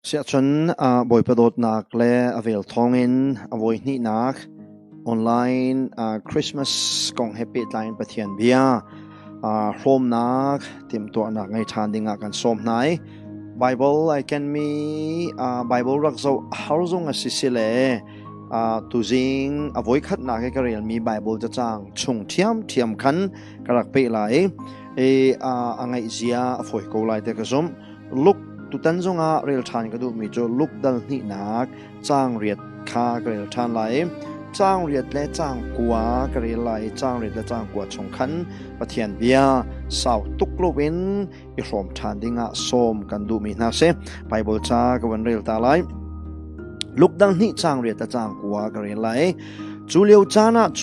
เสียชนบ่อยประโดดนักและเวลทองอินบ่อยนี่นักออนไลน์คริสต์มาสกองแฮปปี้ไลน์ประเทศเบียโฮมนักเตรียมตัวนักในทานดิ่งกันสมไหนไบเบิลไอแคนมีไบเบิลรักเราฮาร์ซงสิสิเลตุจิงบ่อยขัดนักก็เรียนมีไบเบิลจะจ้างชงเทียมขันกระเปไหลไงเสียบ่อยกูไลเด็กสมลุกตุตันจงเรียลทานก็ดูมีโจลุกดัลนี่นักจ้างเรียดคากเรียลทานไหลจ้างเรียดและจ้างกัวกเรียลไหลจ้างเรียดและจ้างกัวชงขันประเทียนเบียสาวตุกโลเวนอีรวมทานดิ่งส้มกันดูมีนาเซไปบอลจ้าก็วันเรียลตาไหลลุกดัลนี่จ้างเรียดและจ้างกัวกเรียลไหลจูเลียวจานะจ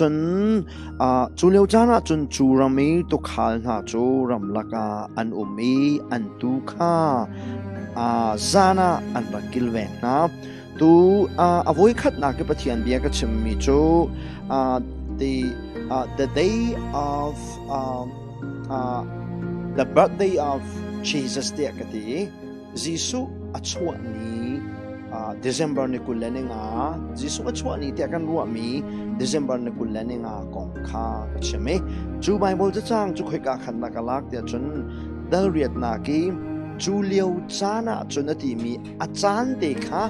นจูรามีตุขานหาจูรำลักอันมีอันตุข้าจานะอันรักกิลเวงนะตูอวัยขัดนักประเทศเบียก็ชิมมิจูthe day of the birthday of Jesus เดียกตียิสุอัชวนีDecember นี่กุลเลนิงจิสุอัชวนีเดียกันรัวมี December นี่กุลเลนิงกองข้าใช่ไหมจูไบเบิลจะจ้างจูคุยกับขันนักลักเดียจนเดเรียดนากีจูเลียวจานะจนที่มีอาจารย์เด็กค่ะ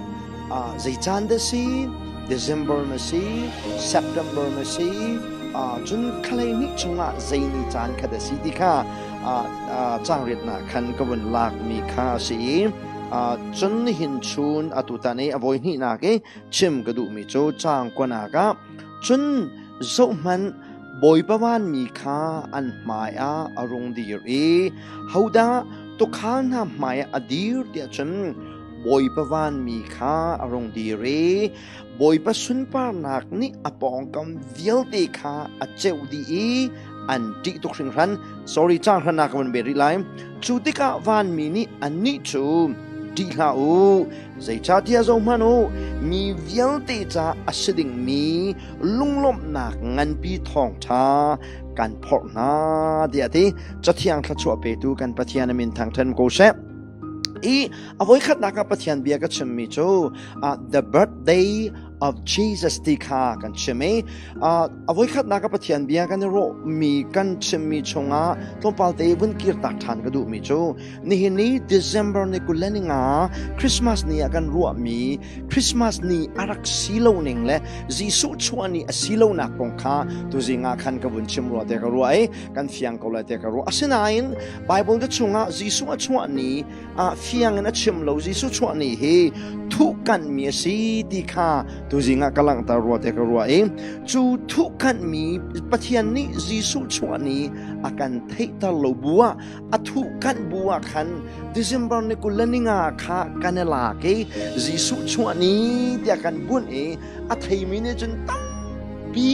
ใจจันเดซี December มาซี September มาซีจนใครนิจงใจนิจานคดซีดีค่ะจ้างเรียดนาขันก็วันลักมีค่าสีจนหินชูนตุตานีบ่อยนี่นักชิมกระดูมีโจจ้างกว่านักจนโซมันบ่อยประวันมีค่าอันหมายอารมณ์ดีเฮาดาตุกข้านะหมายอดีตเดียจนบ่อยประวันมีค่าอารมณ์ดีบ่อยประสุนปานักนี่อปองกำเวียลตีค่าเจ้าดีอันที่ตุกสิ่งนั้น sorry จ้างขนาดวันเบริไลม์จูติกาวันมีนี่อันนี้จูดีลาใจชาติอาจงมันมีเวียลตีจ้าอสดิ่งมีลุงลมหนักเงินปีทองชากันพอนาเดียที่จะเที่ยงทัชวเปตูกันปะเทียนมินทางเทนโกเซเอาไว้ขัดนักปะเทียนเบียก็ชิมมิจูthe birthday of Jesus ที่ข้ากันใช่ไหมเอาไว้ขัดนักปะเทียนเบียกันโรมีกันชิมมิชงต้องปาลเตวันกีรตักทานก็ดูมิจูนี่นี่ December นี่กุลเลนิงคริสต์มาสนี่กันรัวมีคริสต์มาสนี่อารักสีโลนิงและจีสุชวนี่สีโลนักกงข้าตัวจิงขันกับวันชิมรัวเตกรัวกันเฟียงก็เลยเตกรัวอาศัยนั้นไบเบิลจะชงจีสุชวนี่เฟียงนั้นชิมโลจีสุชวนี่เฮทุกันมีสีดีข้าตัวจิงกำลังตารัวเตกรัวจูทุกันมีปะเทียนนี้จีสุชวนี่อาการเทตาโลบัวทุกันบัวขัน December นี่กุลนิงข้ากันลาเกจีสุชวนี่เดียกันบุญเทมินจนตั้งปี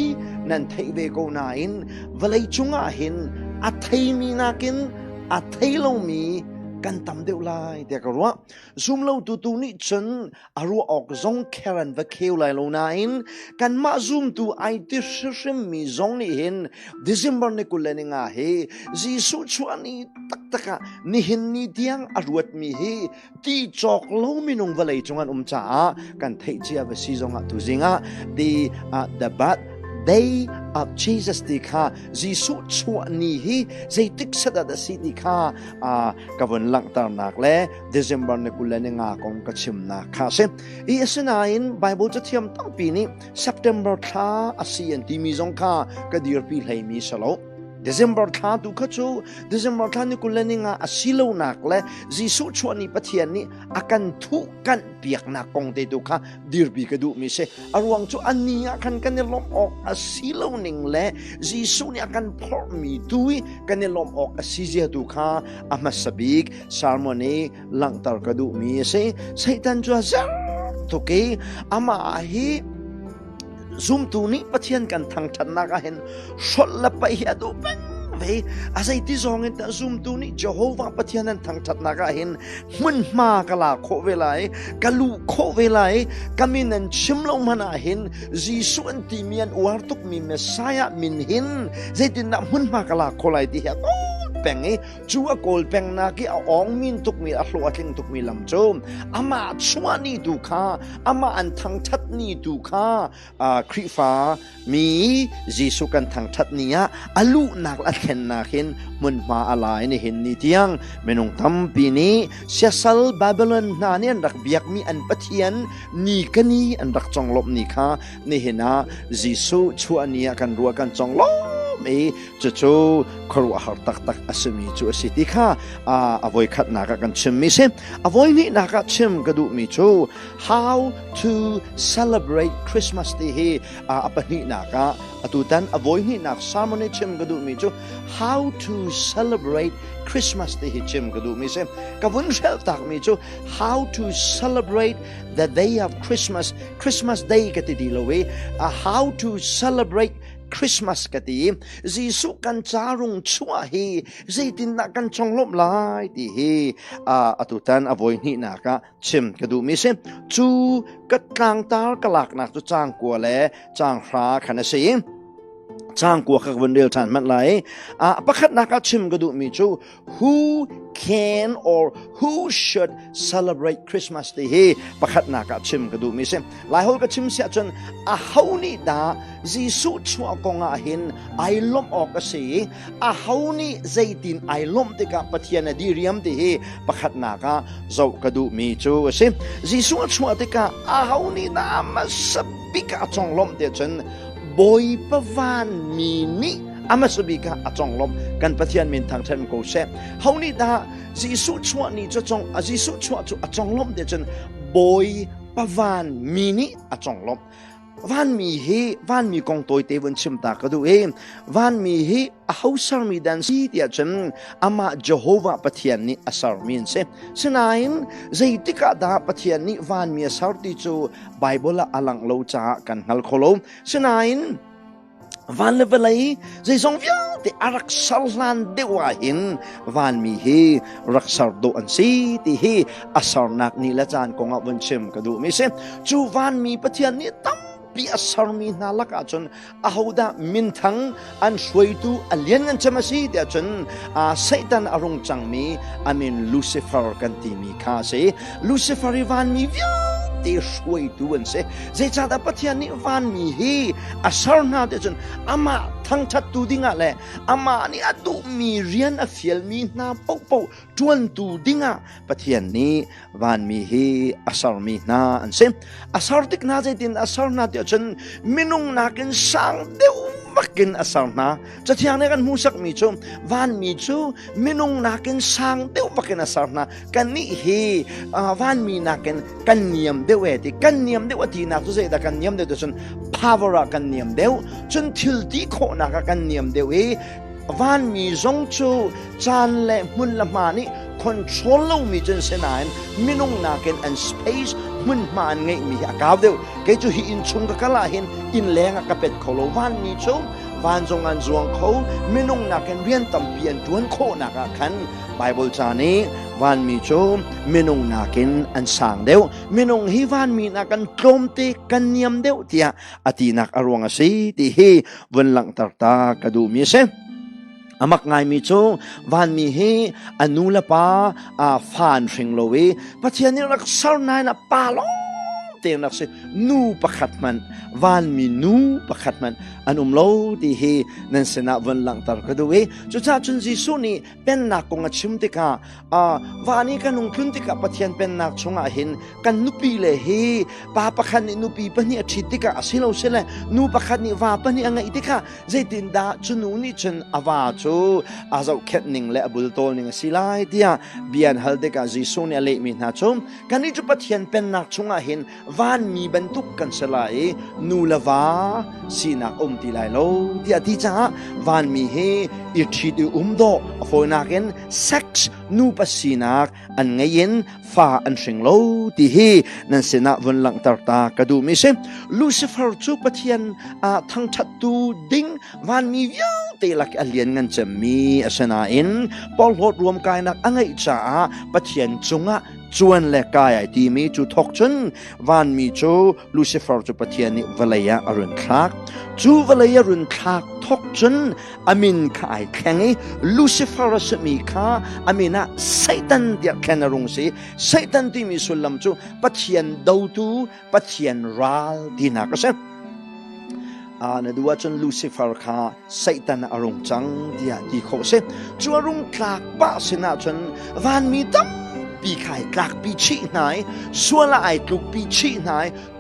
นั่นเทเวโกนาอินเวลัยจุงเห็นเทมินากินเทโลมีกันตำเดียวไล่เด็กรัวซุ่มเราตัวนี้จนรัวออกซงแครันวะเคียวไล่โลนาอินกันมาซุ่มตัวไอติชิมมีซงนี่เห็น December นี่กุลนิงเฮจีสุชวนี่ตักนี่เห็นนี่เดียงอรวดมีเฮตีจอกโลมินงเวลัยจงอันจ้ากันเทเจียเวซีซงตัวจิงthe bad day of Jesus ดีค่ะจีสุชวนี่เฮใจติกสะดัดสิดีค่ะกับวันหลังตานักและ December นี่กุลนิงกงกชิมนักค่ะเช่นเสนาอินไบเบิลจะเทียมตั้งปีนี้ September ค่ะอาเซียนที่มีซงค่ะก็ดีปีให้มีสโลDecember ท่าดูขจู December ท่านี่กุลนิงสิโลนักและจีสุชวนี่ปะเทียนนี่อากันทุกันเปียกนักกงเตดูค่ะดีร์บีก็ดูมีเสอรวงจูอันนี้อากันเนี่ยลมออกสิโลนิงและจีสุนี่อากันพอมีตุยกันเนี่ยลมออกสิเจดูค่ะมาสบิกซาร์มอนีหลังตาก็ดูมีเสไซตันจูอาซาตุกีมาฮีซุ่มตัวนี้ปะเทียนกันทางชนะก็เห็นชดละไปเหี้ยดูเป็นเว้ยอาศัยที่สองเห็นแต่ซุ่มตัวนี้เจ้าโฮวาปะเทียนนั้นทางชนะก็เห็นมันมากละโคเวลัยกะลูโคเวลัยกะมินันชิมลงมันเห็นจีสุนที่มีอันอวาร์ตุกมีเมสายมินเห็นใจตินนับมันมากละโคไลที่เหี้ยเป peng e chu a kol peng na ki a ong min tuk mi a hlo atling tuk mi lam chom ama chua ni du kha ama an thang that ni du kha khri fa mi jisu kan thang that nia alu nak la khen na khin mun ma alai ni hin ni tiang menung tam pi ni siasal babylon na ni an rak biak mi an pathian ni kani an rak chonglop ni kha ni hina jisu chua nia kan ruwa kan chonglop me chu kharu har tak tak asmi chu asiti kha avoi khat na ka kan chim mi se avoi ni na ka chim ka du mi chu how to celebrate Christmas day he apani na ka atutan avoi ni na sermon chim ka du mi chu how to celebrate Christmas day he chim ka du mi se ka vun shel tak mi chu how to celebrate the day of Christmas day ka ti dilowe how to celebrate Christmas kati Jisu kan charung chua hi Zeitin na kan chonglop lai ti hi atutan avoi ni na ka chim kadu mi se chu kat tlang tar kalak na chu chang kwa le chang hra khana se chang kwa khak van del chan mat lai pakhat na ka chim kadu mi chu who can or who should celebrate Christmas day he pakhat na ka chim kadu mi se lai hol ka chim sia chon a hauni da Jisu chua konga hin ai lom ok se a hauni Zeitin ai lom te ka pathian diriam te he pakhat na ka zo kadu mi chu se Jisu chua te ka a hauni na masabika chong lom te chen boy pavan mi ni amasabika atong lom kan pathian min thang then ko se hauni da Jisu chua ni chu chong Jisu chua chu atong lom te chen boy pavan mi ni atong lom van mi kong toy te wen chim ta ka du van mi hi a hausar mi dan si tia chen ama Jehovah pathian ni asar min se sinain zeitika da pathian ni van mi asar ti chu Bible alang lo cha kan hal kholo sinain van levelai zai song vyang te arak sallan dewa hin van mi hi raksar do an si ti hi asar nak ni la chan ko nga wen chim ka du mi se chu van mi pathian ni tam pi asar mi na laka chon ahoda min thang an shwaitu alien an chamasi te chon Satan arong changmi amin Lucifer kan ti mi kha se Lucifer van mi vyang te shwaitu an se zai cha da pathian ni van mi hi asar na te chon ama thang that tu dinga le ama ni atu mi rian a fiel mi na pau tuan tu dinga pathian ni van mi hi asar mi na an se asar tik na Zeitin asar na te chen minung na ken sang deu vakin asar na chathiang ne kan musak mi chu van mi chu minung na ken sang deu vakin asar na kan ni hi van mi na ken kan niam deu ti kan niam deu ti na chu se da kan niam deu chen power kan niam deu chen thil ti kho na ka kan niam deu van mi zong chu chan le mun la ma ni control lo mi chen senain minung na ken and space mun man ngai mi akaw deu ke chu hi in chung ka kala hin in lenga ka pet kholo van mi chu van zong an zuang kho minung na ken rian tam pian tuan kho na ka khan Bible cha ni van mi chu minung na ken an sang deu minung hi van mi na kan tlom te kan niam deu tia ati nak arwang ase ti hi wen lang tar ta ka du mi se amak ngai mi chu van mi hi anula pa fan hring lowe pathian ni rak sar nai na pa lo te nak se nu pakhat man van mi nu pakhat man anum lo ti hi nan sena van lang tar ka duwe chu cha chun Jisu ni pen na ko nga chim te ka vani ka nung thun te ka pathian pen na chunga hin kan nupi le hi pa pakhat ni nupi pani athi te ka asilo sele nu pakhat ni va pani anga ite ka Zeitin da chunu ni chen awa chu azau khetning le abul tol ning silai dia bian hal te ka Jisu ni ale mi na chum kan ni chu pathian pen na chunga hin van mi bentuk kan selai nu lawa sina ti lai lo dia ti cha van mi he i thi du do foina ken sex nu pasinak an ngayen fa an hring lo ti hi nan sena von lang tar ta ka du mi se Lucifer chu pathian thang that tu ding van mi vyang te lak alien ngan cham mi asana in pol hot ruam kai nak angai cha pathian chunga จวนและกายตีมีจูทกจนวันมีจูลูซิเฟอร์จูปะเทียนนิวลายอรุณคลักจูวลายอรุณคลักทกจนอามินขายแข็งลูซิเฟอร์สมีข้าอามินะไซตันเดียแค่นรงสีไซตันที่มีสุลลัมจูปะเทียนดาวตูปะเทียนรัลดีนักเสนดูว่าจนลูซิเฟอร์ข้าไซตันอารมณ์จังเดียดีโคเซจูอารมณ์คลักบ้าสินะจนวันมีตั้มปีไข่กลักปีชีไหนส่วนละไอ้กลุกปีชีไหน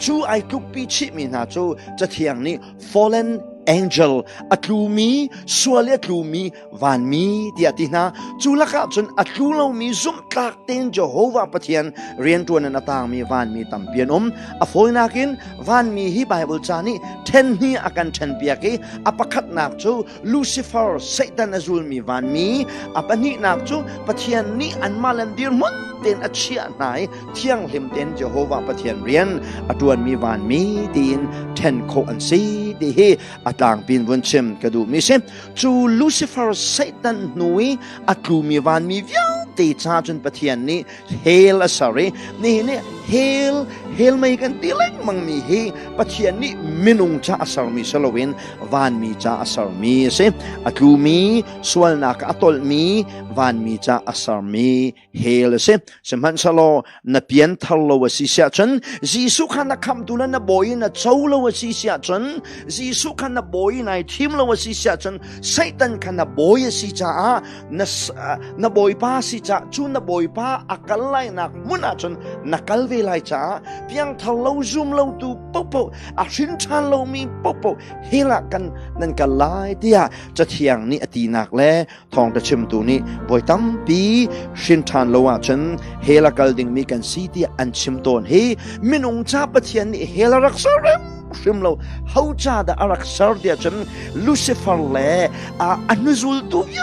จูไอ้กลุกปีชีมีนาจูจะเทียงนี้ fallen angel อัตลูมีส่วนเลียกลูมีวันมีเดียตินาจูละกับจนอัตลูเรามีซุ่มกลักเต็นเจโฮวาปะเทียนเรียนตัวนั้นต่างมีวันมีตัมเปียนอโฟยนักินวันมีฮีไบเบิลจานี่เทนนี้อากันเทนเปียกีอปะขัดนักจูลูซิเฟอร์ไซตันอซูลมีวันมีอปะนี้นักจูปะเทียนนี้อันมาเลนดีร์มุนเต็นอัจฉริยะไหนเที่ยงเห็มเต็นเจโฮวาปะเทียนเรียนอตวนมีวันมีดีนเทนโคอันซีดีเฮต่างเป็นวันเช่นกระดูมิเซจูลูซิเฟอร์ไซตันนุยอัตลูมีวันมีวิวตีชาจนปะเทียนนี้เฮลสารีนี่เนี่ยเฮลไม่กันตีเล็กมังมีเฮปะเทียนนี้มินุงจ้าอสารมีสโลเวนวันมีจ้าอสารมีเซอัตลูมีส่วนนักอัตลมีวันมีจ้าอสารมีเฮลเซสมันสโลนับเพียนทัลโลวสิเสียจนจีสุขันนักคำตุลนับบอยนับเจ้าโลวสิเสียจนจีสุขันนับบอยในทีมโลวสิเสียจนไซตันขันนับบอยสิจ้านับบอยป้าสิจ้าจูนับบอยป้าอักไลนักมุนาจนนักลเวลัยจ้าเพียงทัลโลซุมโลตูปุ๊บอาชินชันโลมีปุ๊บเฮลักกันนั่นกันไล่เดียจะเทียงนี่อตีนักแลทองตะชิมตูนี่บอยตั้มปีชินชันโลว่าจนเฮลักกันดิ่งมีกันสีเดียอันชิมตนเฮมินุงจ้าปะเทียนนี่เฮลักรักษาเร็วชิมโลเขาจ้าดารักษาเดียจนลูซิเฟอร์เล่อันนุซุลตุย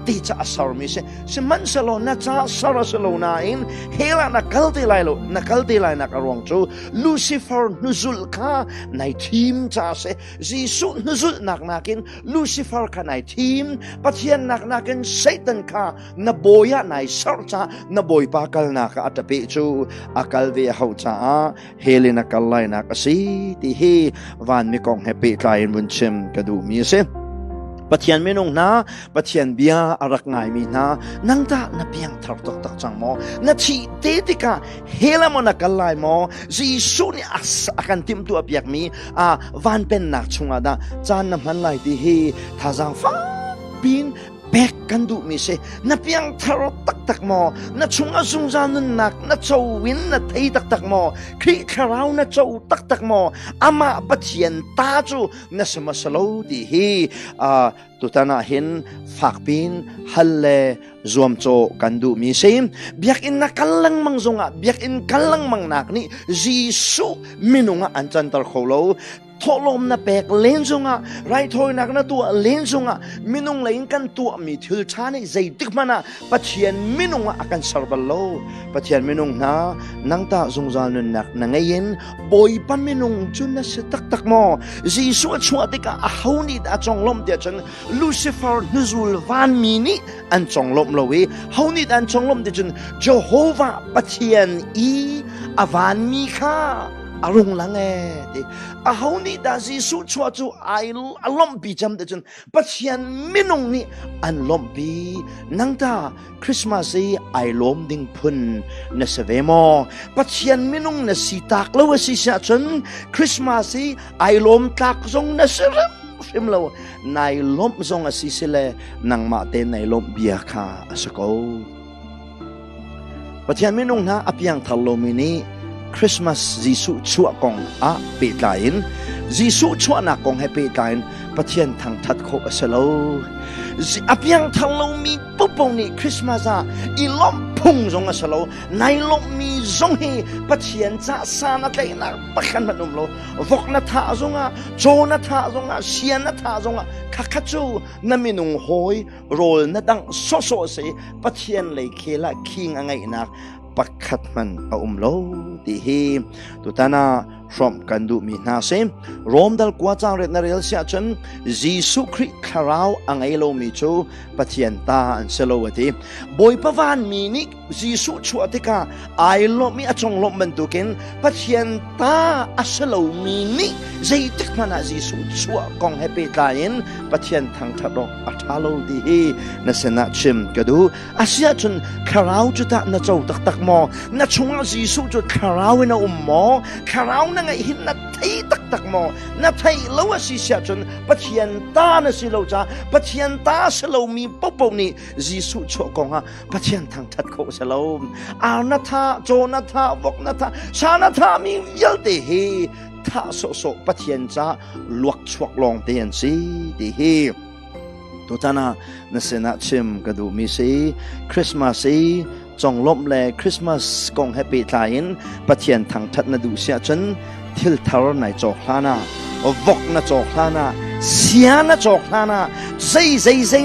ตีจ้าสารมิเสมันสโลน่าจ้าสารสโลนาอินเฮลักนักกัลติไลโลนักกัลติไลนักอรวงจูลูซิเฟอร์นุซุลข้าในทีมจ้าเสจีสุนุซุลนักกินลูซิเฟอร์ข้าในทีมปะเทียนนักกินไซตันข้านบอยในสารจ้านบอยปากัลนักอัตเปจูอากัลเวียเขาจ้าเฮเลนักกัลไลนักสีที่เฮวันมีกองเฮเปไลน์บุญเชมกระดูมีเสปะเทียนไม่นงนะปะเทียนเบียอารักไงมีนะนังตานับยังทักตักจังโมนัชีเตติกาเฮลามนักไลโมจีสุนี่อากันติมตัวเปียกมีวันเป็นนักชงอาดาจานน้ำมันไหลดีเฮท่าจังฟ้าปีนแบกกันดูมิเซนับยังทารตักโมนัชงอาซุงจานุนนักนัชเอาวินนัทไอตักโมคริคาราวนัชเอาตักโมอามาปะเทียนตาจูนัสมาสโลดีเฮตุตานาเห็นฝากปีนฮัลเลรวมโจกันดูมิเซเบียกอินนักกัลลังมังจงเบียกอินกัลลังมังนักนี่จีสุมินุงอันจันตร์โคโลทอลมนับแบกเลนจงไรทอยนักนัตัวเลนจงมินุงเลนกันตัวมีทิลชาในใจติกมานะปะเทียนมินุงอากันสารบโลปะเทียนมินุงนะนังตาจงจานุนักนังเงินบอยปันมินุงจุนนัสตักโมจีสวดชัวติกาฮาวนิดอาจงลมเดียจันลูซิเฟอร์นุซุลวันมินิอันจงลมโลเวฮาวนิดอันจงลมเดียจันเจโฮวาปะเทียนอวันมีข้าอารมณ์ละไงเด็กเขานี่ดาซิสุชัวจูไอลมปีจำเดจนปัจเจียนมินงนี่อันลมปีนังตาคริสต์มาสไอลมดิ่งพุ่นนสเวโมปัจเจียนมินงนสีตักแล้วว่าสิเสียจนคริสต์มาสไอลมตักทรงนสเรมฟิมแล้วในลมทรงอสิเสเลนังมาเตนในลมเบียคาสกอปัจเจียนมินงนะอภิยังทัลโลมินีคริสต์มาสจีสุชัวกงเปิดไลน์จีสุชัวนักกงให้เปิดไลน์ปะเทียนทางทัดโคอสโลอภิยังทัลโลมีปุ๊บนี่คริสต์มาสอีลมพุ่งจงอสโลในลมมีจงให้ปะเทียนจะสานัดเลยนักปะกันมันนุ่มโลวกนัทาจงโจนัทาจงเชียนัทาจงคักจูนั่นมีนุ่งหอยโรลนัดดังโซเสปะเทียนเลยเคละคิงอะไรนัก ปักขัดมันโลที่เฮตุตานาพร้อมกันดูมีนาเซรวมดัลกว่าจางเรนเรลเสียจนยิสุคริคาราวอังไอโลมิจูปะเทียนตาอันเซโลวตีบอยปะวันมีนิยิสุชัวติกาไอโลมีอจงลมมันตุกินปะเทียนตาอัสโลมีนิใจติกมันยิสุชัวกองเฮเปตายินปะเทียนทางทัดอกอัทาโลดีเฮนเสนาชิมกระดูอาเซียจนคาราวจุดะนเจ้าตักมอนัชงยิสุจุดคาราวนะมอคาราวไงหินนัทไทยตักมอนัทไทยเลวสิเสียจนปะเทียนตาเนสิโลจ้าปะเทียนตาสโลมีปุ๊บนี่ยิสุโชกงะปะเทียนทางทัดโคสโลมอานัทาโจนัทาวกนัทาชานัทามีเยลเตเฮท่าโซปะเทียนจ้าลวกชวกลองเตียนสีดีเฮตัวท่านน่ะเสนาชิมกระดูมีสีคริสต์มาสจงลบแลคริสต์มาสกงแฮปปี้ไทน์ปะเทียนทางทัดนดูเสียจนทิลทาร์ในจอกลานาวกนจอกลานาเสียนจอกลานาใจ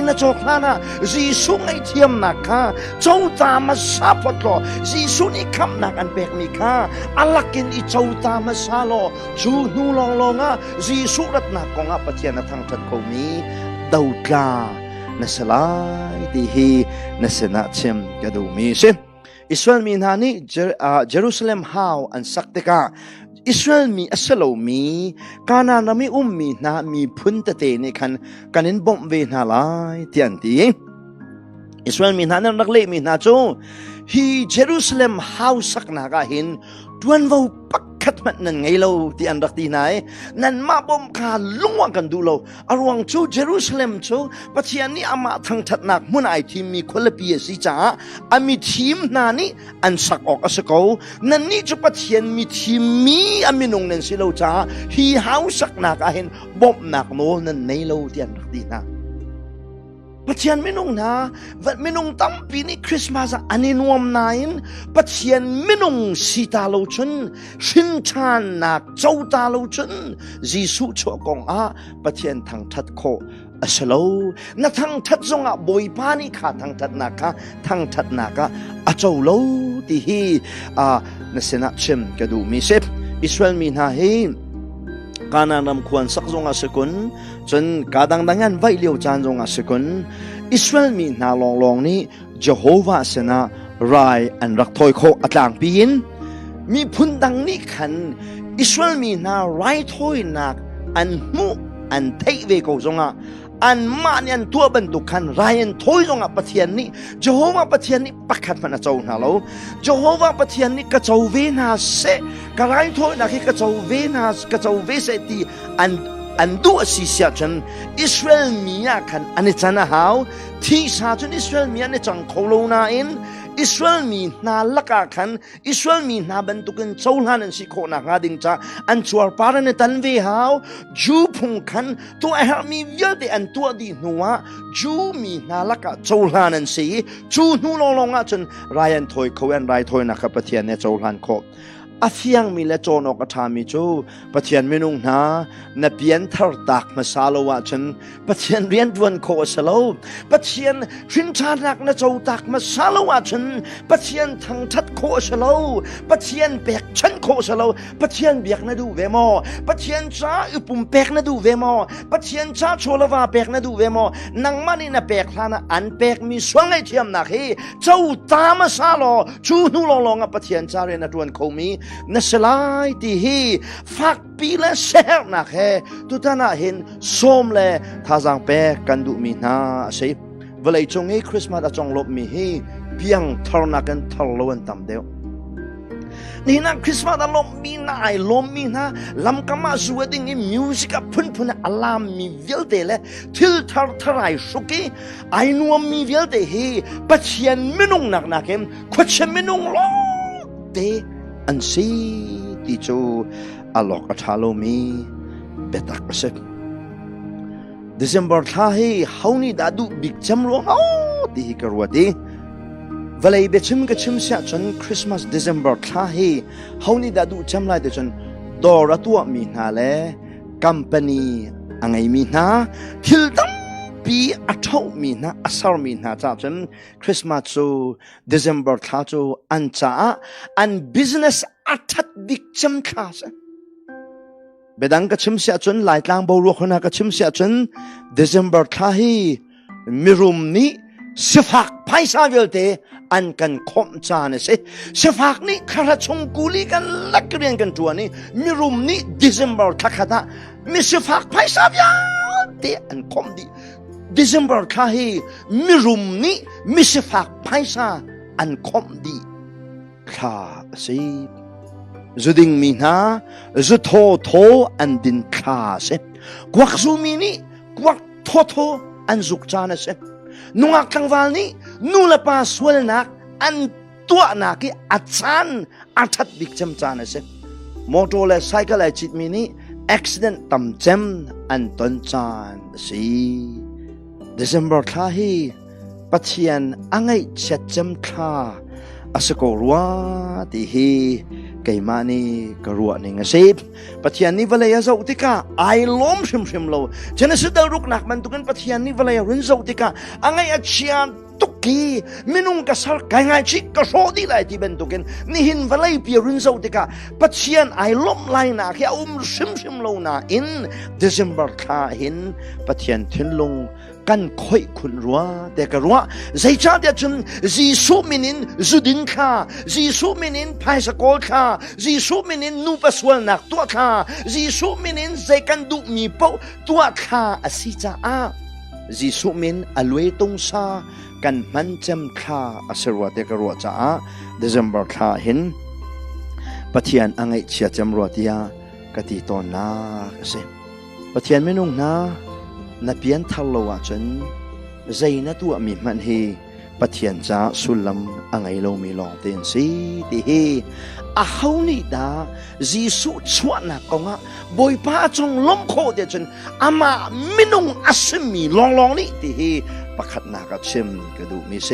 นจอกลานาจีสุงไอเทียมนักค่ะเจ้าตามาซาปดลอจีสุนี่คำนักอันเบกมีค่ะอัลลักินอีเจ้าตามาซาโลจูนูลองจีสุรัตนักกงปะเทียนทางทัดเขามีดาวกาเนสลายที่ฮีเนสนาเชมกระดูมีสิอิสราเอลมีนานี่เยรูซาเล็มฮาวอันสักติกาอิสราเอลมีอัสโลมีกานานามีมีนามีพุนตะเตนี่กันอินบอมเวนาลายที่อันที่อิสราเอลมีนานักเลมีนาโจฮีเยรูซาเล็มฮาวสักนากาหินดวนวปักขัดมันนั่นไงเราที่อันรักที่ไหนนั่นมาบอมคาลุงวังกันดูเราอารวงจูเยรูซาเล็มจูปัจจัยนี้อามาทางทัดนักมุนไอทีมีคนละปีสิจ้าอามีทีมนานี่อันสักออกอัสกอนั่นนี่จูปัจจัยมีทีมมีอามีนงนั่นสิเราจ้าฮีฮาวสักนักอาเห็นบอมนักโนนั่นในเราที่อันรักที่นะปัจจัยไม่นงนะวัดไม่นงตั้มปีนี้คริสต์มาสอันนี้นวมนายนปัจจัยไม่นงสีตาโลชนชินชานักเจ้าตาโลชนยิสุชัวกงปัจจัยทางทัดโคอัสโลนัทางทัดจงบอยพานิขาทางทัดนักทางทัดนักอาเจ้าโลที่ฮีนเสนาเชมกระดูมีเซฟอิสราเอลมีนาฮีการนำควรสักจงอาศัยกุนจนการดังไว้เลี้ยวจานจงอาศัยกุนอิสราเอลมีนาลองนี้เยโฮวาเสนารายอันรักถอยโคอัตลางปีนมีพุนดังนี้ขันอิสราเอลมีนารายถอยนักอันมุอันเทเวโกจงอันมาเนียนตัวบรรทุกขันรายอันถอยจงปะเทียนนี้เยโฮวาปะเทียนนี้ปักขัดมันเจ้าหน้าเราเยโฮวาปะเทียนนี้กระเจ้าเวนาเสกรายถอยนักกระเจ้าเวนาเสตีอันดูสิเสียจนอิสราเอลมีกันอันนี้จันหาวที่ชาจนอิสราเอลมีอันนี้จังโคโลนาอินอิสราเอลมีนาลักกันอิสราเอลมีนาบรรทุกันเจ้าหน้าสิโคนักดิ่งจ้าอันชัวร์ปาร์เนตันเวหาวจูพุงกันตัวเอฮมีเยอะแต่อันตัวดีนัวจูมีนาลักเจ้าหน้าสิจูนูลงจนรายอันถอยเขาอันรายถอยนักปะเทียนเนี่ยเจ้าหน้าโคอาเฟียงมีเลโจนอกทามิจูปะเทียนมินุงนาเนเปียนทาร์ดักมาซาโลวะฉันปะเทียนเรียนดวนโคสโลปะเทียนชินชานักนเจ้าตักมาซาโลวะฉันปะเทียนทางทัดโคสโลปะเทียนเปียกฉันโคสโลปะเทียนเบียกนดูเวมอปะเทียนจ้าอุปุมเปียกนดูเวมอปะเทียนจ้าโชลวาเปียกนดูเวมอนังมันนี่นะเปียกลานะอันเปียกมีสวงไอเทียมนักเฮเจ้าตามาซาโลจูนูลงปะเทียนจ้าเรียนดวนโคมีนสลายที่ฮีฟักปีและเสียนักเฮตุตานาเห็นส้มเลท่าจังเปกันดูมีนาใช่เวลาจงให้คริสต์มาสจงลบมีฮีเพียงทรนักกันทรลวนตามเดียวนี่นะคริสต์มาสลมมีนาลมมีนาลำกามาสวดดิ้งมิวสิกพุ่นอัลลามมีเวลเตเลทิลทาร์ทรายสุกี้ไอนัวมีเวลเตฮีปัจเจียนมินุงนักเอ็มขวัญมินุงลเตอันซีที่จูอลอกอัฐาโลมีเบตักเสกเดซ ember ท่าให้เฮานี่ดาดูบิ๊กจำลวงเอาที่กรัวดีเวลาเบชิมก็ชิมเสียจนคริสต์มาสเดซ ember ท่าให้เฮานี่ดาดูจำลายจนดอระตัวมีนาเลกัมปานีอังไงมีนาทิลดัม ปีอัฐมีนะอัศรมีนะจ้าจนคริสต์มาสจูDecember ท้าจูอันจ้าอัน business อัฐดิกจำข้าซะเบดังก็ชิมเสียจนหลายทางบรัวคนนั้นก็ชิมเสียจน December ท้าให้มิรุมนี้สิฟักไพ่ซาเวลเตอันกันคมจานสิสิฟักนี้ข้าราชงกุลีกันลักเรียนกันตัวนี้มิรุมนี้ December ทักขะตามิสิฟักไพ่ซาเวลเตอันคมดี December ท้าให้มิรุมนี้มิสิฟักไพ่ซาอันคมดีข้าสิจุดิงมีนาจุโทโทอันดินข้าสิกวักซูมีนี้กวักโทโทอันจุกจานสินุ่งกลางวันนี้นู่นละป้าสวนนักอันตัวนักอาจารย์อัฐดิกจำจานสิมอเตอร์และไซค์และจิตมีนี้อุบิเหตุต่ำจำอันต้นจานสิDecember ท้าให้ปัจเจียนอังไงเช็ดจำข้าอาศัยรัวที่ให้ไก่มานี่ก็รัวนี่ไงสิปัจเจียนนี่เวลาจะอุติกาไอ้ล้มชิมโลฉะนั้นสุดท้ายรุกนักมันตุกันปัจเจียนนี่เวลาเรื่องจะอุติกาอังไงอาเชียนตุกีมินุงกษัตริย์ไงชิกกษัตริย์ดีเลยที่เป็นตุกันนี่หินเวลาเปียเรื่องจะอุติกาปัจเจียนไอ้ล้มไล่นักแค่ชิมโลนะอิน December ท้าหินปัจเจียนทิ้งลงกันค่อยคุณรัวแต่ก็รัวใจชาเดียจนจีสุมินินจุดินข้าจีสุมินินพายสกอลข้าจีสุมินินนูปัสวนักตัวข้าจีสุมินินใจกันดุมีเป้าตัวข้าอสิจ้าจีสุมินอลวยตงซากันมันจำข้าอสรัวแต่ก็รัวจ้า December ข้าเห็นปะเทียนอังไอเชียจำรัวเดียกติตอนนาเสปะเทียนไม่นุ่งนานับเพียนทัลโลวจนใจนัตัวมีมันเฮปะเทียนจ้าสุลัมอังไงโลมีลองเตียนสีที่เฮอาเฮานี่ดาจีสุชวนนักกงะบอยป้าจงล้มโคเดียจนอามาไม่นุ่งอาสมีลองนี่ที่เฮปะขัดนักชิมกระดูมีเส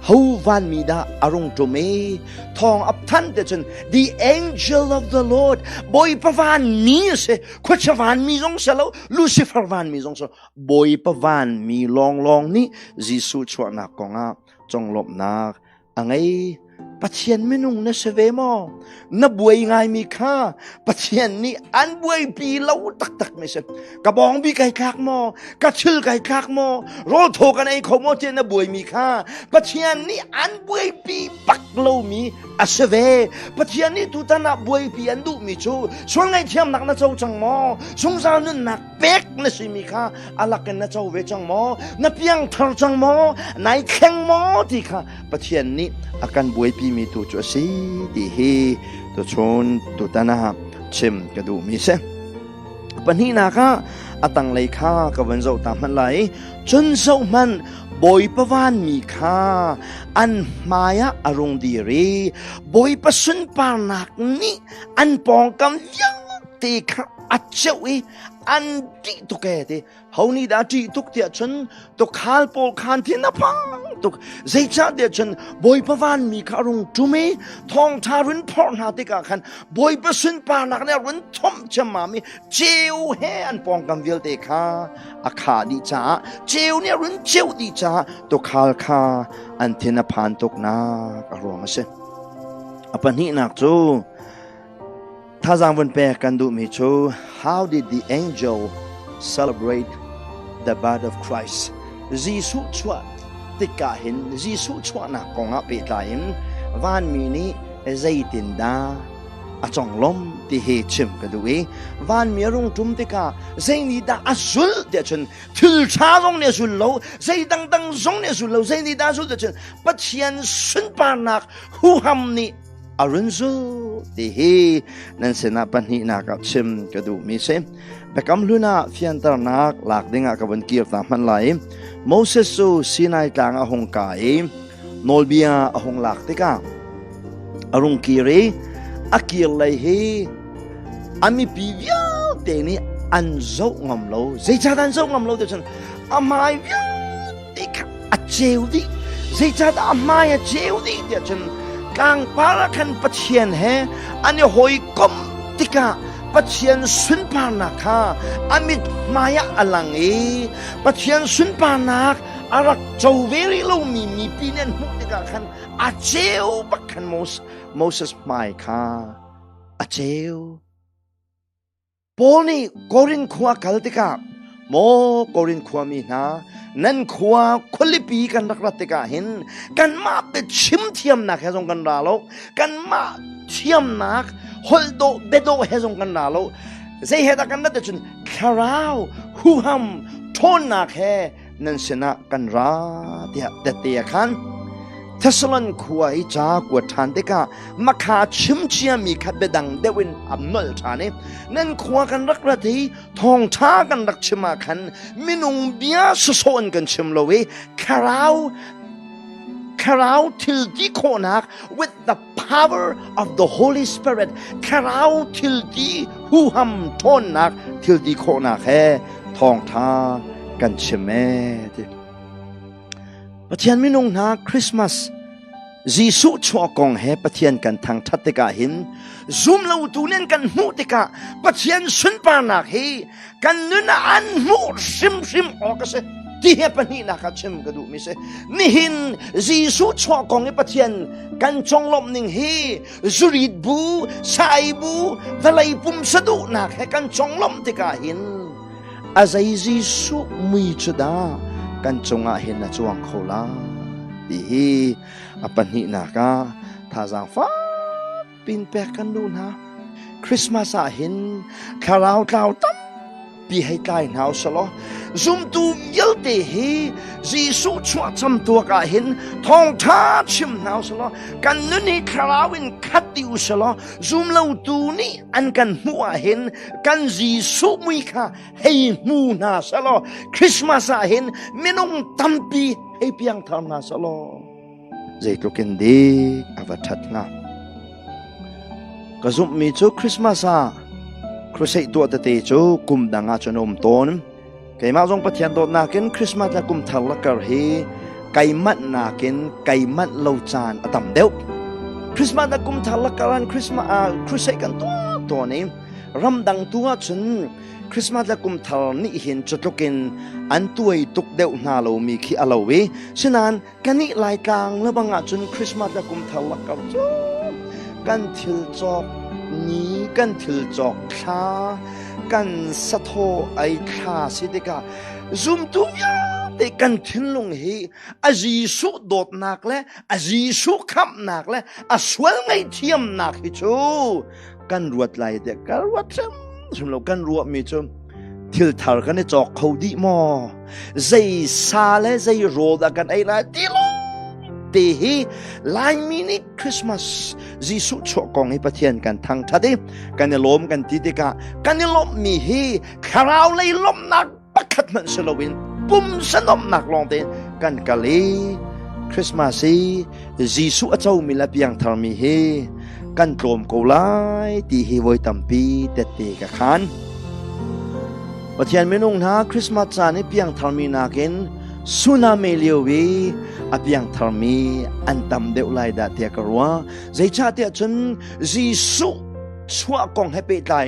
เฮาวันมีดาอารมณ์โจเมทองอับทันเดียจน the angel of the Lord บอยป้าวันมีเสขวดชวันมีจงเสลลูซิเฟอร์วันมีจงเสลบอยป้าวันมีลองนี่จีสุชวนนักกงะจงลบนักอังไงปัจเจียนไม่นุ่งนะเสวมอนับวยไงมีค่าปัจเจียนนี่อันบวยปีเล่าตักไม่ใช่กระบองบีไก่คักมอกระชื่อไก่คักมอโรโทกันไอ้ขโมยเจนับวยมีค่าปัจเจียนนี่อันบวยปีปักเล่ามีอาเสวปัจเจียนนี่ตุตันนับวยปีอันดุมีชูช่วงไอ้เทียมหนักนะเจ้าจังมอสงสารนั่นหนักเป๊กนะสิมีค่าอาลักกันนะเจ้าเวจังมอนับยังทารจังมอนายแข่งมอที่ค่าปัจเจียนนี่อาการบวยปีมีตัวจุดสีที่เฮตัวชนตัวตานาชิมกระดูมีเสปัญหานาค่ะตั้งเลยค่ะกับวันเสาร์ตามมันไหลจนเสาร์มันบอยประวันมีค่าอันมายาอารมณ์ดีรีบอยประสุนปานักนี้อันปองกำยังตีค่ะอัจฉริอันดีตุกแกเตเฮานี่ดาจีตุกเดียชนตุกขานโปลขานที่นับพังตุกใจจ้าเดียชนบอยประวันมีคารุงจุเมทองทารุนพอนาติกาขันบอยประสุนปานักเนี่ยรุนทอมจมามีเจียวเฮอันปองกำเวลเตคาอาคาดีจ้าเจียวเนี่ยรุนเจียวดีจ้าตุกขานคาอันที่นับพันตุกนากรวมเสอปัญหานักจูถ้าจางวันเปรกันดูมิชู how did the angel celebrate the birth of Christ จีสุชวดติกาเห็นจีสุชวดนักกงอาเปตาเห็นวันมีนี้ใจตินดาอาจงล้มที่เหตุชิมกันดูวันมีรุ่งจุ่มติกาใจนี้ดาอสุลเดียชนทุลชาลงเนี่ยสุลโลใจดังๆจงเนี่ยสุลโลใจนี้ดาสุลเดียชนปัจเจียนสุนปานักหูหำนี่อรุณสุที่เฮนั่นเสนาปัญหานักชิมกระดูมีเสไปกำลุนาเฟียนตระนักหลักดิ่งกับวันเกียรตามมันไหลโมเสสสีนายต่างอหงกายโนลเบียอหงหลักติกาอรุณกีรีอากิลเลยเฮอามีปีเวียเตนี่อันโจงอมโลใจจัดอันโจงอมโลเดี๋ยวฉันอามายเวียติกาอัจเจวดิใจจัดอามายอัจเจวดิเดี๋ยวฉันกางปาราคันปัจเจียนเฮอันนี้หอยกลมติกา ปัจเจียนสุนปานักค่ะอามิดมายะอลังปัจเจียนสุนปานักอารักเจ้าเวริโลมีปีเนนมุติกาขันอาเจวบักขันโมเสสไม่ค่ะอาเจวปอนี่โกรินขวากัลติกาโมโกรินขวามีนะนั่นขวาคนลิปีกันรักรัติกาเห็นกันมาเป็นชิมเทียมนักเฮซงกันดาโลกันมาเทียมนักฮอลโดเบโดเฮซงกันดาโลเซเฮตกันนัดจุนคาราวฮูฮัมทนนักเฮนั่นชนะกันราเดียขันเทสลันขวายจากวดทันเดกามาขาชิมเชียมีขัดเบดังเดวินอับนอลชานีนั่นขวากันรักระทีทองช้ากันรักชิมาขันมินุงเบียสุสนกันชิมโลเวคาราวทิลดีโคนัก with the power of the Holy Spirit คาราวทิลดีฮูฮัมทนนักทิลดีโคนักแค่ทองช้ากันชิมเมปะเทียนมินุงนาคริสต์มาสจีสุชัวกองเฮปะเทียนกันทางทัตติกาหินซุมเราตูเนนกันมูติกาปะเทียนสุนปานักเฮกันนุนอันมูซิมออกเสที่เฮปะนี่นักชิมกระดูมิเสนี่หินจีสุชัวกองเฮปะเทียนกันจงลมนิงเฮจุริดบูไซบูทะเลปุ่มสะดุนักเฮกันจงลมติกาหินอาศัยจีสุมีจุดากันจงอาเห็นนะจวงเขาลาดีอปันหินากาท่าจางฟ้าปินแปกกันดูนะคริสต์มาสเห็นคาราวคราวตั้มปีให้ใกล้หนาวสลอซุมตูเยลเตฮีจีสุชัวจำตัวกาเห็นทองท้าชิมหนาวสลอกันนุนี่คาราวินคัดติวสลอซุมเราตูนี่อันกันหัวเห็นกันจีสุมุยค่ะให้มูนาสลอคริสต์มาสเห็นไม่น้องตั้มปีให้เพียงทำนาสลอใจตุกันดีอวัตัดงาก็ซุมมีจูคริสต์มาสครูเสกตัวเตจูกุมดังอาจนมต้นไก่มาจงปะเทียนโดดนาเกนคริสต์มาสกุมทัลลักเฮไก่มัดนาเกนไก่มัดโลจานอตัมเดวคริสต์มาสกุมทัลลักการคริสต์มาสครูเสกกันตัวนี้รำดังตัวจนคริสต์มาสกุมทัลนี่เห็นจุดลุกินอันตัวตุกเดวนาโลมีขี้อลาเวฉะนั้นกันนี่ลายกลางแล้วบางอาจนคริสต์มาสกุมทัลลักกันกันทิลจอกนี้กันถือจอกข้ากันสะโทไอข้าสิเดกาซุมตุยาเดกันทิ้งลงเฮอาจีสุโดดนักและอาจีสุขับนักและอาสวลไงเทียมนักฮิจูกันรวดไหลเด็กกันรวดจำสมเรากันรวดมีจมทิลทาร์กันในจอกเขาดีมอใจซาและใจโรดกันไอไรติโลเตฮีลายมินิคริสต์มาสจีสุชกองให้ปะเทียนกันทางทัดกันเนี่ยล้มกันทีเดียกันเนี่ยล้มมีเฮคาราวเลยล้มนักปักขัดมันสลวินปุ่มสนมนักลองเตกันกะลีคริสต์มาสจีสุอาเจ้ามีละเพียงทามีเฮกันกลมกูไลตีเฮไว้ตั้มปีเตะกะขันปะเทียนไม่นุ่งนะคริสต์มาสจานี่เพียงทามีนาเกนสุนาเมเลียววีอภิยังทามีอันตำเดวไลดาเทียกรัวใจชาเทียจนจีสุชัวกองให้ไปได้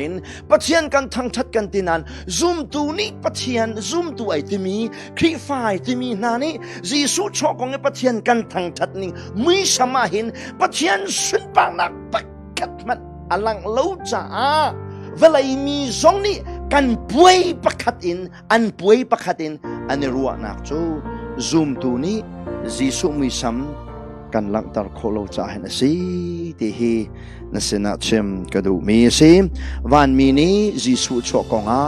ปัจเจียนกันทั้งชัดกันตินันซุมตูนี้ปัจเจียนซุมตัวไอติมีครีไฟติมีนานี้จีสุชัวกองให้ปัจเจียนกันทั้งชัดนี้ไม่สามารถเห็นปัจเจียนสุนปางนักปักกัดมันอลังเล่าจ้าเวลามีสองนี้กันป่วยปักขัดอินอันป่วยปักขัดอินอันนี้รัวนักจูซุมตูนี้จีสุมีซ้ำกันหลังตาโคโลจ่าเห็นสิที่เฮนั่นสินะเชมกระดูมีสิวันมีนี้จีสุชกงอา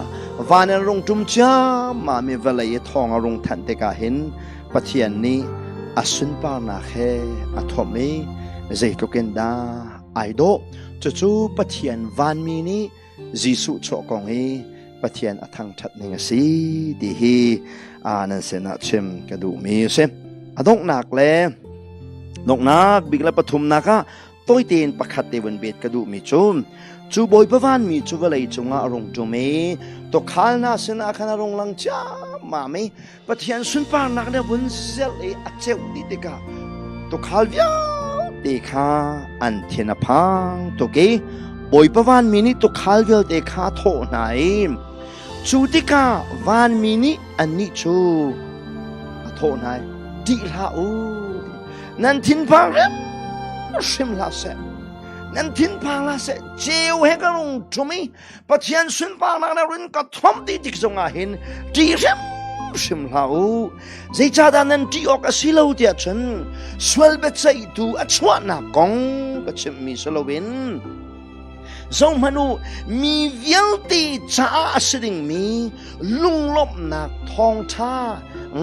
วันรงจุมจ้ามามีเวลาทองรงทันเตกาเห็นปะเทียนนี้อสุนปานาเฮอทอมีใจตุกันดาไอโดจู่ปะเทียนวันมีนี้จีสุชกงเฮปะเทียนอทังชัดหนึ่งสิที่เฮนั่นสินะเชมกระดูมีสิอดงนักเลยดงนักบิกและปฐุมนักะตัวเตียนประคัดเตวันเบ็ดกระดูมีจูบอยประวันมีจูวะเลยจงอารมณ์จูเมตัวขานนาสนาขานอารมณ์ลังจ้ามาไม่ปะเทียนสุนปานักเนี่ยวันเซลเออเจ้าดิเดกาตัวขานวิวเดคาอันเทนพังตัวเก บอยประวันมินิตุขายเวลเตคาโทไหนจูติกาวันมินิอันนี้จูโทไหนดีลาอูนันทินพังเร็มชิมลาเซนันทินพังลาเซเจียวเฮกรุงจุมีปัจจัยสุนพังนักรินก็ทอมตีติกจงอาหินดีเร็มชิมลาอูใจจ่าดานันที่ออกอาศิลาวเดียฉันสวลเบใจดูอัชวะนักกงก็ชิมมีสลวินทรงมนุมีเวียลตีจ้าสิ่งมีลุงลบหนักทองท่า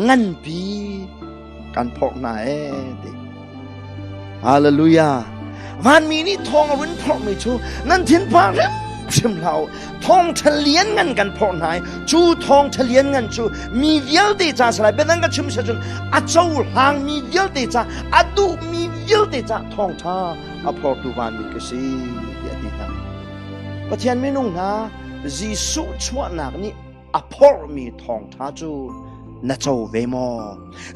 งันปีกันพอกนาดิฮาเลลูยาวันมีนี่ทองรุ่นพอกไม่ชูนั่นทิ้งพาเร็มชิมเราทองทะเลียนเงินกันพอกนายชูทองทะเลียนเงินชูมีเวียลตีจ้าสลายเป็นนั่นก็ชิมเสจนอาเจ้าหางมีเวียลตีจ้าอาดูมีเวียลตีจ้าทองท่าอาพอดูวันมีกษีเดียดีนะประเทศไม่นุ่งนะจีสุชวนักนี่อพอมีทองท่าจูน่าจะเวมอ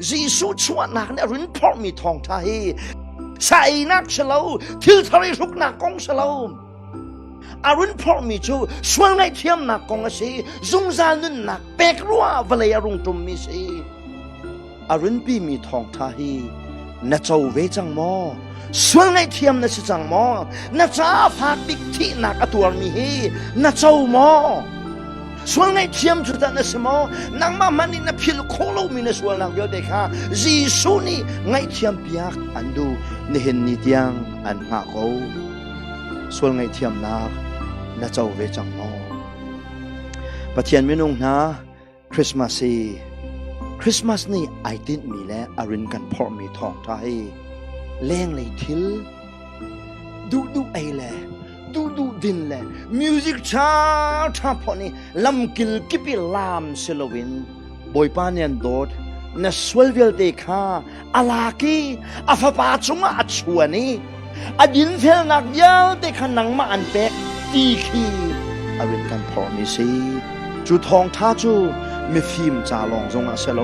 จีสุชวนักนี่รินพอมีทองท่าเฮใส่นักเชลล์ทิลทะเลรุกนักกงเชลล์อารุนพอมีจูส่วนไงเทียมนักกงเสีจุงซานุนนักเปกรัววเลยอรุณตุมมีเสีอารุนปีมีทองท่าเฮน่าจะเวจังมอส่วนไงเทียมน่าจะจังมอน่าจะฝากบิ๊กที่นักอตัวมีเฮน่าจะมอส่วนไงเทียมจุดนั้นสมอนังมามันนี่นับพิลโคโลมินส่วนนักเดียวเด็กฮะจีสุนี่ไงเทียมเปียกอันดูนี่เห็นนิตยังอันหาเขาส่วนไงเทียมนักน่าจะเวจังมอประเทศไม่นุ่งนะคริสต์มาสนี่ไอติดมีและอรินกันพอมีทองไทยแรงเลยทิลดูไอแลดูดินแลมิวสิกช้าพอนี่ลำกิลกิปิลามเซลวินบอยปานียนโดดนัสวลเวลเดคาอาลากีอาฟาปาจุงอาชวนี่อดินเฟลนักยาวเดคานังมาอันเป็กตีคีอรินกันพอมีซีจูทองท่าจูมีฟิล์มจ่าลงจงอาเซโล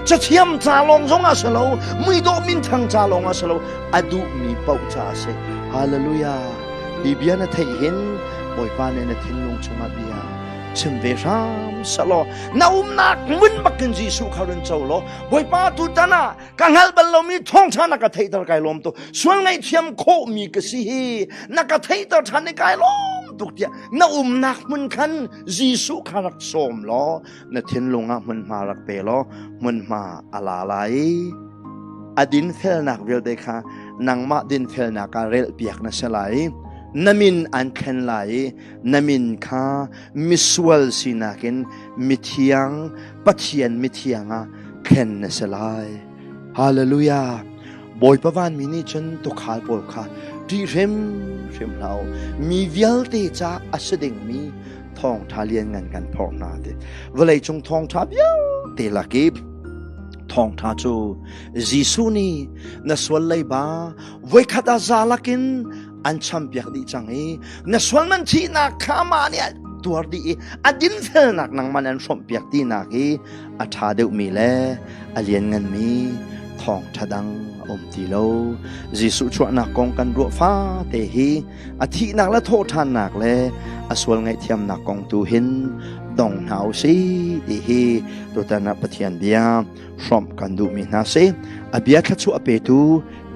จะเทียมจ่าลงจงอาเซโลไม่โดมินทางจ่าลงอาเซโลอดูมีเป้าจ่าเซฮาเลลูยาบีเบียนเทเห็นบอยปานเนทินลงชมาเบียชิมเวรามสโลนานักมุนบักกันจีสุขารันเจ้าโลบอยปาตุตานากังฮัลบัลลมีท้องชานักเทตร์ไกลลมตัวส่วนในเทียมโคมีกษีนักเทตร์ชาในไกลลมตุกเดียนานักมุนคันจีสุขารักสมโลนทินลงอ่ะมันมารักเปโลมันมาอาลาไลอดินเฟลนักเวลเดคานังมาดินเฟลนักเรลเปียกนัสไลนามินอันเคนไหลนามินคามิสวลสินักินมิเทียงปัจเจียนมิเทียงอ่ะเคนนสลายฮาเลลูยาบอยประวันมินิจันตุขาลปอลคาดีเร็มเรามีเวลเตจ้าอัสดิงมีทองทาเลียนเงินกันพอนาเดเวลาจงทองทาเบียวเตลักิบทองทาจูจีซูนีนัสวลไลบาเวคัดาซาลักินอันชัมเปียกดีจังเอนัสวลมันที่นักขามาเนี่ยตัวดีอดินเฟลนักนังมันอันชัมเปียกดีนักเออัฐาเดวมีแลอเลียนเงินมีทองทะดังอมตีโลจีสุชวนักกองกันรัวฟ้าเตหีอธินักและโทษทานนักแลอสวลไงเทียมนักกองตูหินดองหาวซีดีฮีตัวตานับปะเทียนเบียชมกันดูมีนาเซอเบียคัตสุอเปตู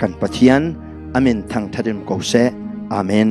กันปะเทียนอาเมนทางทัดมโกเซอาเมน